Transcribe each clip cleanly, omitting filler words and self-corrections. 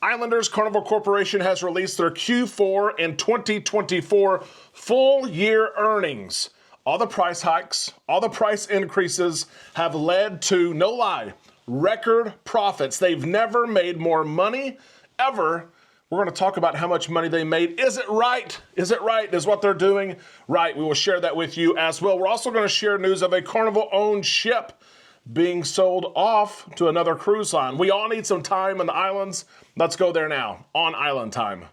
Islanders Carnival Corporation has released their Q4 and 2024 full year earnings. All the price hikes, all the price increases have led to, no lie, record profits. They've never made more money ever. We're going to talk about how much money they made. Is it right? Is it right? Is what they're doing right? We will share that with you as well. We're also going to share news of a Carnival-owned ship being sold off to another cruise line. We all need some time in the islands. Let's go there now on Island Time.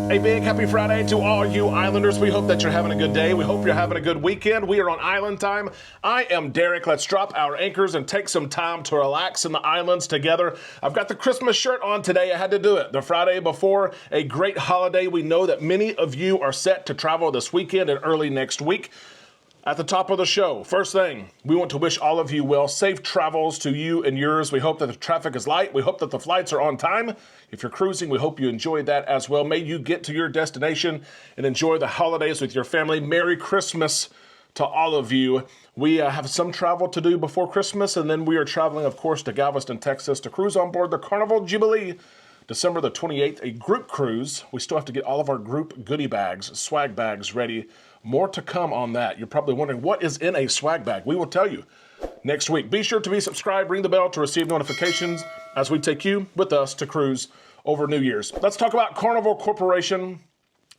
A big happy Friday to all you Islanders. We hope that you're having a good day. We hope you're having a good weekend. We are on Island Time. I am Derek. Let's drop our anchors and take some time to relax in the islands together. I've got the Christmas shirt on today. I had to do it. The Friday before a great holiday. We know that many of you are set to travel this weekend and early next week. At the top of the show, first thing, we want to wish all of you well, safe travels to you and yours. We hope that the traffic is light. We hope that the flights are on time. If you're cruising, we hope you enjoy that as well. May you get to your destination and enjoy the holidays with your family. Merry Christmas to all of you. We have some travel to do before Christmas, and then we are traveling, of course, to Galveston, Texas to cruise on board the Carnival Jubilee. December the 28th, a group cruise. We still have to get all of our group goodie bags, swag bags ready. More to come on that. You're probably wondering what is in a swag bag. We will tell you next week. Be sure to be subscribed, ring the bell to receive notifications as we take you with us to cruise over New Year's. Let's talk about Carnival Corporation.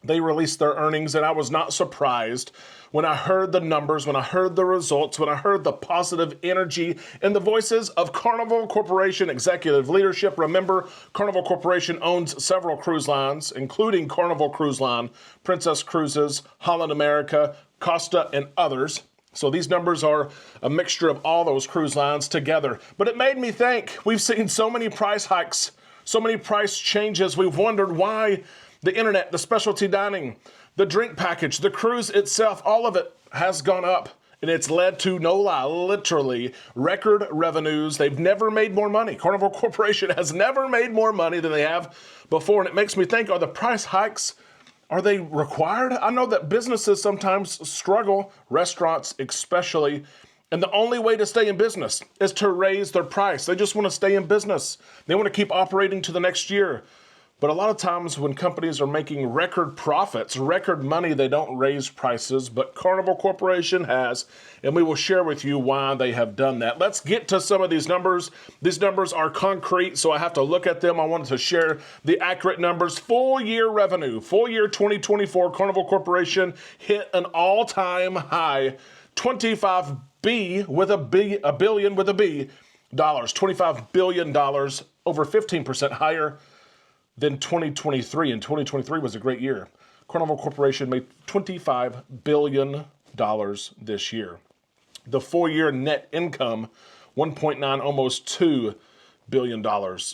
They released their earnings, and I was not surprised when I heard the numbers, when I heard the results, when I heard the positive energy in the voices of Carnival Corporation executive leadership. Remember, Carnival Corporation owns several cruise lines, including Carnival Cruise Line, Princess Cruises, Holland America, Costa, and others. So these numbers are a mixture of all those cruise lines together. But it made me think, we've seen so many price hikes, so many price changes. We've wondered why the internet, the specialty dining, the drink package, the cruise itself, all of it has gone up. And it's led to, no lie, literally record revenues. They've never made more money. Carnival Corporation has never made more money than they have before. And it makes me think, are the price hikes, are they required? I know that businesses sometimes struggle, restaurants especially, and the only way to stay in business is to raise their price. They just want to stay in business. They want to keep operating to the next year. But a lot of times when companies are making record profits, record money, they don't raise prices, but Carnival Corporation has, and we will share with you why they have done that. Let's get to some of these numbers. These numbers are concrete, so I have to look at them. I wanted to share the accurate numbers. Full year revenue, full year 2024, Carnival Corporation hit an all-time high, 25 with a billion with a B dollars, $25 billion, over 15% higher than 2023, and 2023 was a great year. Carnival Corporation made $25 billion this year. The full-year net income, 1.9, almost $2 billion,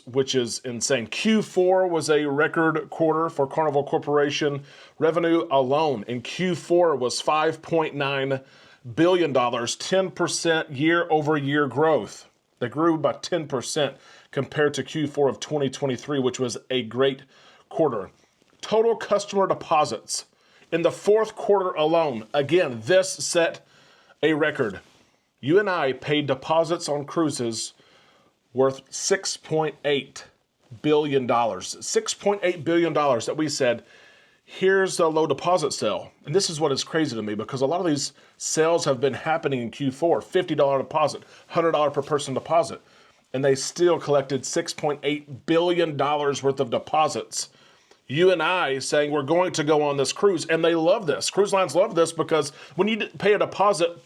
which is insane. Q4 was a record quarter for Carnival Corporation. Revenue alone in Q4 was $5.9 billion, 10% year-over-year growth. They grew by 10% compared to Q4 of 2023, which was a great quarter. Total customer deposits in the fourth quarter alone. Again, this set a record. You and I paid deposits on cruises worth $6.8 billion. $6.8 billion that we said, here's a low deposit sale. And this is what is crazy to me, because a lot of these sales have been happening in Q4, $50 deposit, $100 per person deposit. And they still collected $6.8 billion worth of deposits. You and I saying we're going to go on this cruise, and they love this. Cruise lines love this because when you pay a deposit,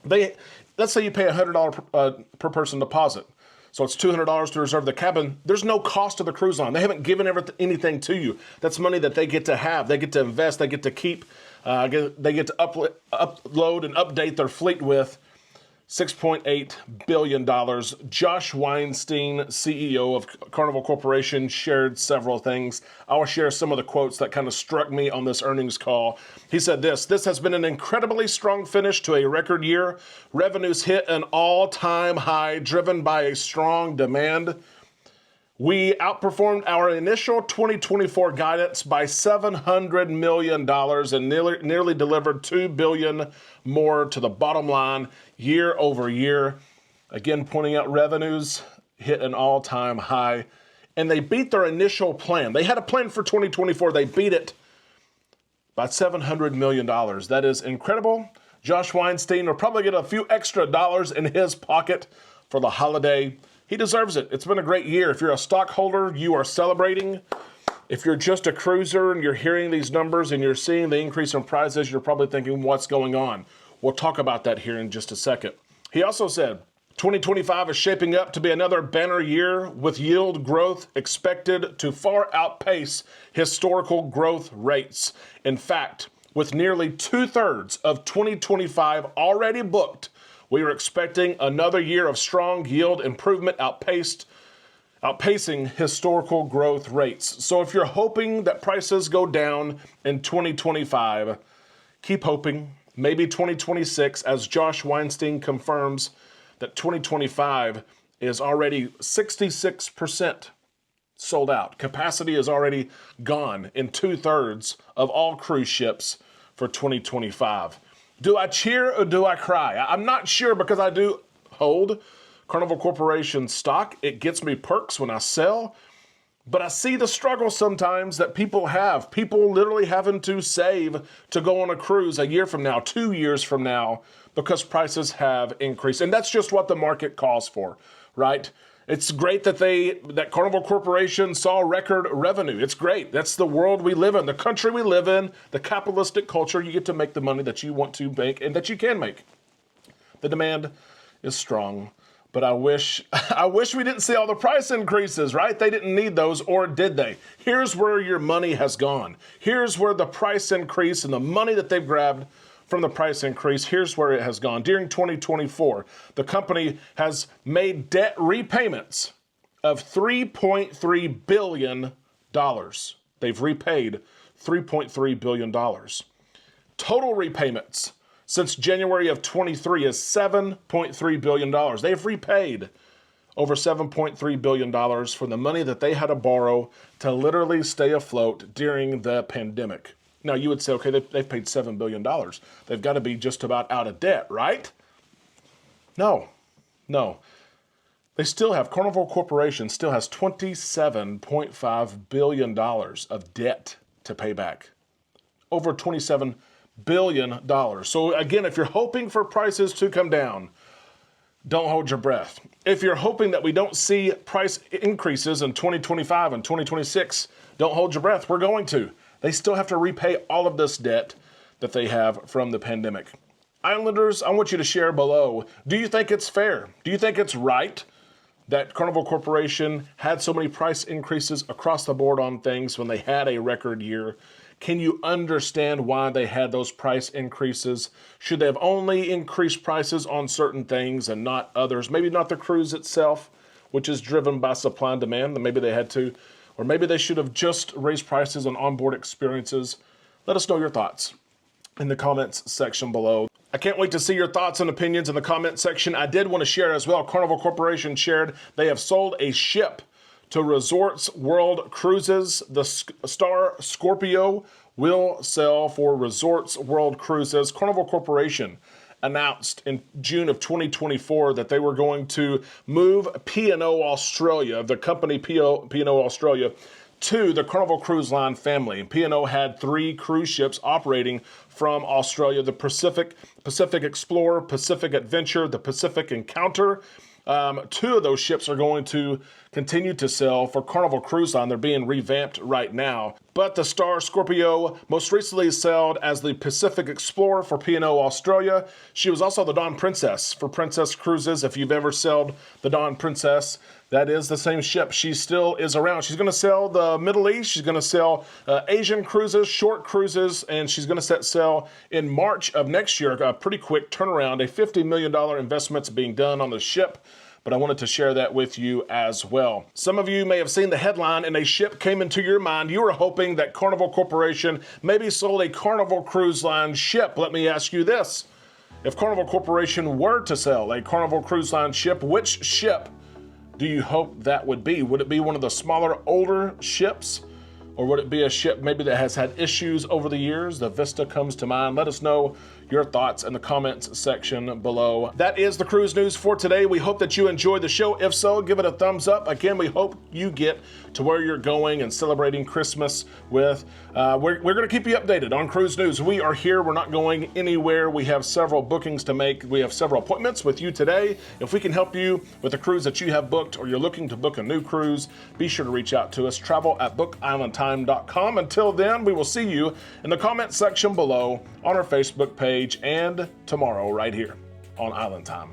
let's say you pay $100 per person deposit. So it's $200 to reserve the cabin. There's no cost to the cruise line. They haven't given anything to you. That's money that they get to have. They get to invest. They get to keep. They get to upload and update their fleet with. $6.8 billion. Josh Weinstein, CEO of Carnival Corporation, shared several things. I'll share some of the quotes that kind of struck me on this earnings call. He said this has been an incredibly strong finish to a record year. Revenues hit an all-time high driven by a strong demand. We outperformed our initial 2024 guidance by $700 million and nearly delivered $2 billion more to the bottom line year over year. Again, pointing out revenues hit an all-time high, and they beat their initial plan. They had a plan for 2024. They beat it by $700 million. That is incredible. Josh Weinstein will probably get a few extra dollars in his pocket for the holiday. He deserves it. It's been a great year. If you're a stockholder, you are celebrating. If you're just a cruiser and you're hearing these numbers and you're seeing the increase in prices, you're probably thinking, what's going on? We'll talk about that here in just a second. He also said, 2025 is shaping up to be another banner year with yield growth expected to far outpace historical growth rates. In fact, with nearly 2/3 of 2025 already booked, we are expecting another year of strong yield improvement outpacing historical growth rates. So if you're hoping that prices go down in 2025, keep hoping. Maybe 2026, as Josh Weinstein confirms that 2025 is already 66% sold out. Capacity is already gone in 2/3 of all cruise ships for 2025. Do I cheer or do I cry? I'm not sure because I do hold Carnival Corporation stock. It gets me perks when I sell. But I see the struggle sometimes that people have. People literally having to save to go on a cruise a year from now, 2 years from now, because prices have increased. And that's just what the market calls for, right? It's great that Carnival Corporation saw record revenue. It's great. That's the world we live in, the country we live in, the capitalistic culture. You get to make the money that you want to make and that you can make. The demand is strong, but I wish we didn't see all the price increases, right? They didn't need those, or did they? Here's where your money has gone. Here's where the price increase and the money that they've grabbed from the price increase, here's where it has gone. During 2024, the company has made debt repayments of $3.3 billion. They've repaid $3.3 billion. Total repayments since January of 23 is $7.3 billion. They've repaid over $7.3 billion for the money that they had to borrow to literally stay afloat during the pandemic. Now, you would say, okay, they've paid $7 billion. They've got to be just about out of debt, right? No. They still have, Carnival Corporation still has $27.5 billion of debt to pay back. Over $27 billion. So again, if you're hoping for prices to come down, don't hold your breath. If you're hoping that we don't see price increases in 2025 and 2026, don't hold your breath. We're going to. They still have to repay all of this debt that they have from the pandemic. Islanders, I want you to share below. Do you think it's fair? Do you think it's right that Carnival Corporation had so many price increases across the board on things when they had a record year? Can you understand why they had those price increases? Should they have only increased prices on certain things and not others? Maybe not the cruise itself, which is driven by supply and demand. Maybe they had to. Or maybe they should have just raised prices on onboard experiences. Let us know your thoughts in the comments section below. I can't wait to see your thoughts and opinions in the comment section. I did want to share as well, Carnival Corporation shared they have sold a ship to Resorts World Cruises. The Star Scorpio will sell for Resorts World Cruises. Carnival Corporation announced in June of 2024 that they were going to move P&O Australia, the company P&O Australia, to the Carnival Cruise Line family. P&O had 3 cruise ships operating from Australia: the Pacific Explorer, Pacific Adventure, the Pacific Encounter. 2 of those ships are going to continue to sell for Carnival Cruise Line. They're being revamped right now. But the Star Scorpio most recently sailed as the Pacific Explorer for P&O Australia. She was also the Dawn Princess for Princess Cruises. If you've ever sailed the Dawn Princess, that is the same ship. She still is around. She's going to sail the Middle East. She's going to sail Asian cruises, short cruises, and she's going to set sail in March of next year. A pretty quick turnaround. A $50 million investment's being done on the ship, but I wanted to share that with you as well. Some of you may have seen the headline and a ship came into your mind. You were hoping that Carnival Corporation maybe sold a Carnival Cruise Line ship. Let me ask you this. If Carnival Corporation were to sell a Carnival Cruise Line ship, which ship do you hope that would be? Would it be one of the smaller, older ships? Or would it be a ship maybe that has had issues over the years? The Vista comes to mind. Let us know your thoughts in the comments section below. That is the cruise news for today. We hope that you enjoyed the show. If so, give it a thumbs up. Again, we hope you get to where you're going and celebrating Christmas with. We're going to keep you updated on cruise news. We are here. We're not going anywhere. We have several bookings to make. We have several appointments with you today. If we can help you with a cruise that you have booked or you're looking to book a new cruise, be sure to reach out to us. travel@bookislandtime.com. Until then, we will see you in the comment section below, on our Facebook page, and tomorrow right here on Island Time.